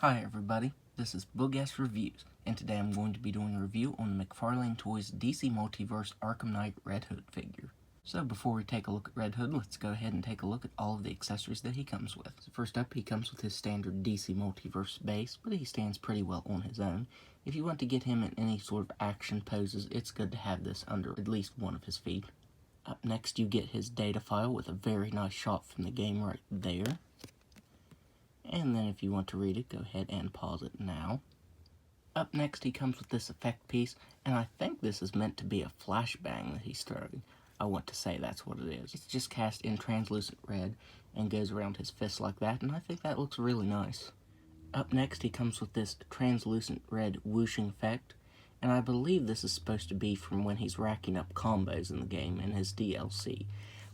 Hi everybody, this is Boogass Reviews, and today I'm going to be doing a review on the McFarlane Toys DC Multiverse Arkham Knight Red Hood figure. So before we take a look at Red Hood, let's go ahead and take a look at all of the accessories that he comes with. So first up, he comes with his standard DC Multiverse base, but he stands pretty well on his own. If you want to get him in any sort of action poses, it's good to have this under at least one of his feet. Up next, you get his data file with a very nice shot from the game right there. And then if you want to read it, go ahead and pause it now. Up next, he comes with this effect piece, and I think this is meant to be a flashbang that he's throwing. I want to say that's what it is. It's just cast in translucent red and goes around his fist like that, and I think that looks really nice. Up next, he comes with this translucent red whooshing effect, and I believe this is supposed to be from when he's racking up combos in the game in his DLC.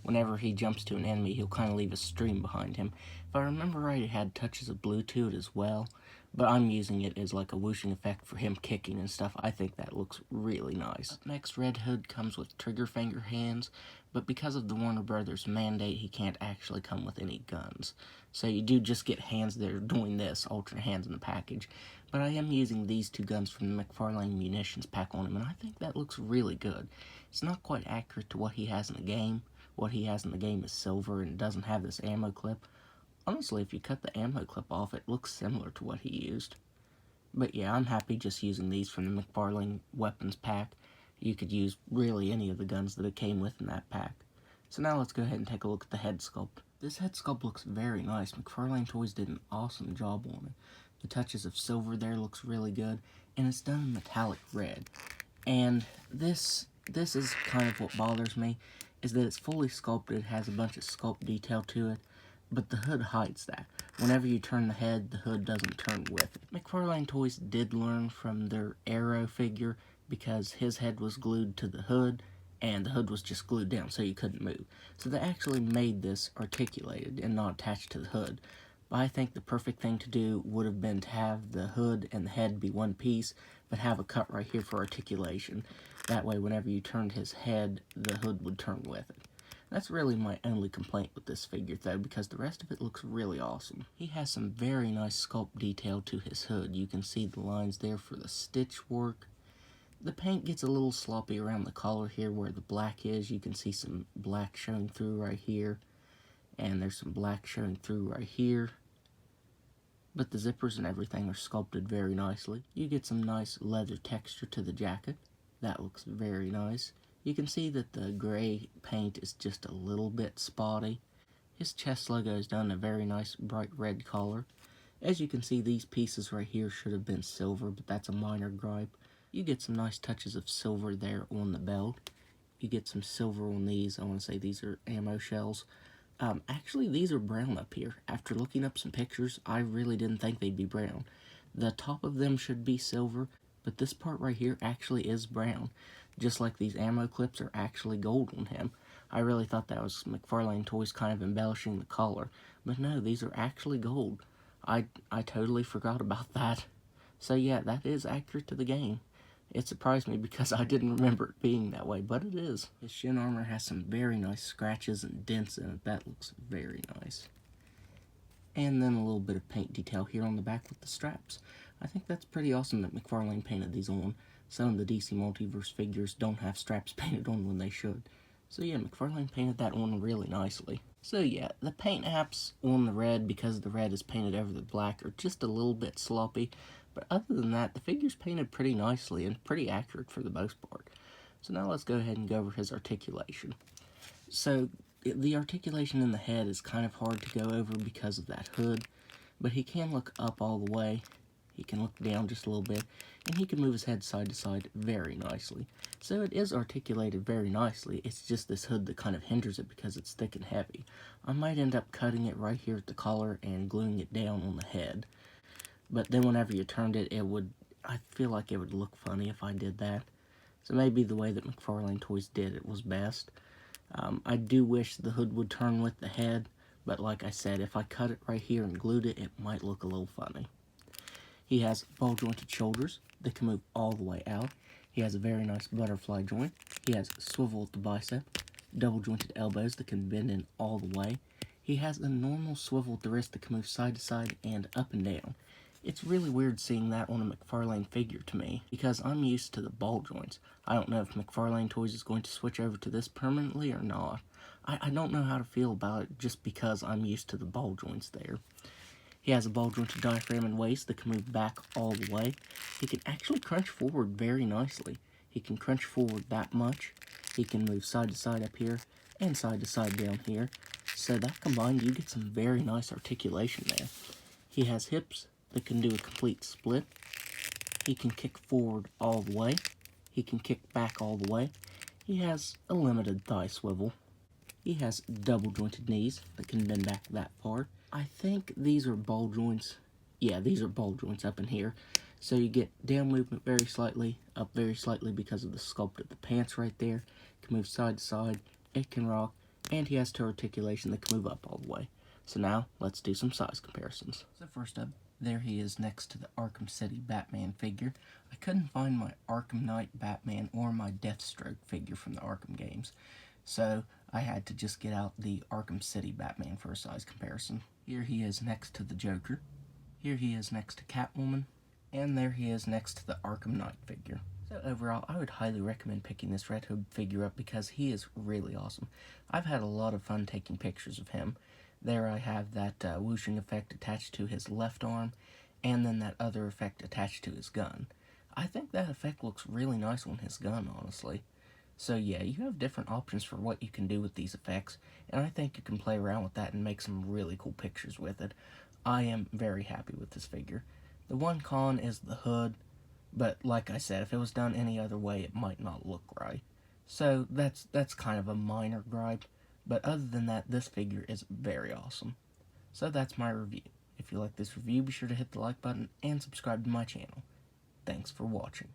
Whenever he jumps to an enemy, he'll kind of leave a stream behind him. If I remember right, it had touches of blue to it as well, but I'm using it as like a whooshing effect for him kicking and stuff. I think that looks really nice. Next, Red Hood comes with trigger finger hands, but because of the Warner Brothers mandate, he can't actually come with any guns. So you do just get hands that are doing this, alternate hands in the package. But I am using these two guns from the McFarlane munitions pack on him, and I think that looks really good. It's not quite accurate to what he has in the game. What he has in the game is silver and doesn't have this ammo clip. Honestly, if you cut the ammo clip off, it looks similar to what he used. But yeah, I'm happy just using these from the McFarlane weapons pack. You could use really any of the guns that it came with in that pack. So now let's go ahead and take a look at the head sculpt. This head sculpt looks very nice. McFarlane Toys did an awesome job on it. The touches of silver there looks really good, and it's done in metallic red. And this is kind of what bothers me, is that it's fully sculpted, has a bunch of sculpt detail to it, but the hood hides that. Whenever you turn the head, the hood doesn't turn with it. McFarlane Toys did learn from their Arrow figure because his head was glued to the hood, and the hood was just glued down so you couldn't move. So they actually made this articulated and not attached to the hood. But I think the perfect thing to do would have been to have the hood and the head be one piece, but have a cut right here for articulation. That way, whenever you turned his head, the hood would turn with it. That's really my only complaint with this figure, though, because the rest of it looks really awesome. He has some very nice sculpt detail to his hood. You can see the lines there for the stitch work. The paint gets a little sloppy around the collar here where the black is. You can see some black showing through right here, and there's some black showing through right here. But the zippers and everything are sculpted very nicely. You get some nice leather texture to the jacket. That looks very nice. You can see that the gray paint is just a little bit spotty. His chest logo is done in a very nice bright red color. As you can see, these pieces right here should have been silver, but that's a minor gripe. You get some nice touches of silver there on the belt. You get some silver on these. I want to say these are ammo shells. Actually, these are brown up here. After looking up some pictures, I really didn't think they'd be brown. The top of them should be silver, but this part right here actually is brown. Just like these ammo clips are actually gold on him. I really thought that was McFarlane Toys kind of embellishing the color. But no, these are actually gold. I totally forgot about that. So yeah, that is accurate to the game. It surprised me because I didn't remember it being that way, but it is. His shin armor has some very nice scratches and dents in it. That looks very nice. And then a little bit of paint detail here on the back with the straps. I think that's pretty awesome that McFarlane painted these on. Some of the DC Multiverse figures don't have straps painted on when they should. So yeah, McFarlane painted that on really nicely. So yeah, the paint apps on the red, because the red is painted over the black, are just a little bit sloppy. But other than that, the figure's painted pretty nicely and pretty accurate for the most part. So now let's go ahead and go over his articulation. So the articulation in the head is kind of hard to go over because of that hood, but he can look up all the way. He can look down just a little bit, and he can move his head side to side very nicely. So it is articulated very nicely. It's just this hood that kind of hinders it because it's thick and heavy. I might end up cutting it right here at the collar and gluing it down on the head. But then whenever you turned it, I feel like it would look funny if I did that. So maybe the way that McFarlane Toys did it was best. I do wish the hood would turn with the head, but like I said, if I cut it right here and glued it, it might look a little funny. He has ball-jointed shoulders that can move all the way out. He has a very nice butterfly joint. He has swivel at the bicep, double-jointed elbows that can bend in all the way. He has a normal swivel at the wrist that can move side to side and up and down. It's really weird seeing that on a McFarlane figure to me, because I'm used to the ball joints. I don't know if McFarlane Toys is going to switch over to this permanently or not. I don't know how to feel about it just because I'm used to the ball joints there. He has a ball jointed diaphragm and waist that can move back all the way. He can actually crunch forward very nicely. He can crunch forward that much. He can move side to side up here and side to side down here. So that combined, you get some very nice articulation there. He has hips that can do a complete split. He can kick forward all the way. He can kick back all the way. He has a limited thigh swivel. He has double jointed knees that can bend back that far. I think these are ball joints. Yeah, these are ball joints up in here. So you get down movement very slightly, up very slightly because of the sculpt of the pants right there. It can move side to side, it can rock, and he has toe articulation that can move up all the way. So now, let's do some size comparisons. So first up, there he is next to the Arkham City Batman figure. I couldn't find my Arkham Knight Batman or my Deathstroke figure from the Arkham games, so I had to just get out the Arkham City Batman for a size comparison. Here he is next to the Joker. Here he is next to Catwoman. And there he is next to the Arkham Knight figure. So overall, I would highly recommend picking this Red Hood figure up because he is really awesome. I've had a lot of fun taking pictures of him. There I have that whooshing effect attached to his left arm, and then that other effect attached to his gun. I think that effect looks really nice on his gun, honestly. So yeah, you have different options for what you can do with these effects, and I think you can play around with that and make some really cool pictures with it. I am very happy with this figure. The one con is the hood, but like I said, if it was done any other way, it might not look right. So that's kind of a minor gripe, but other than that, this figure is very awesome. So that's my review. If you like this review, be sure to hit the like button and subscribe to my channel. Thanks for watching.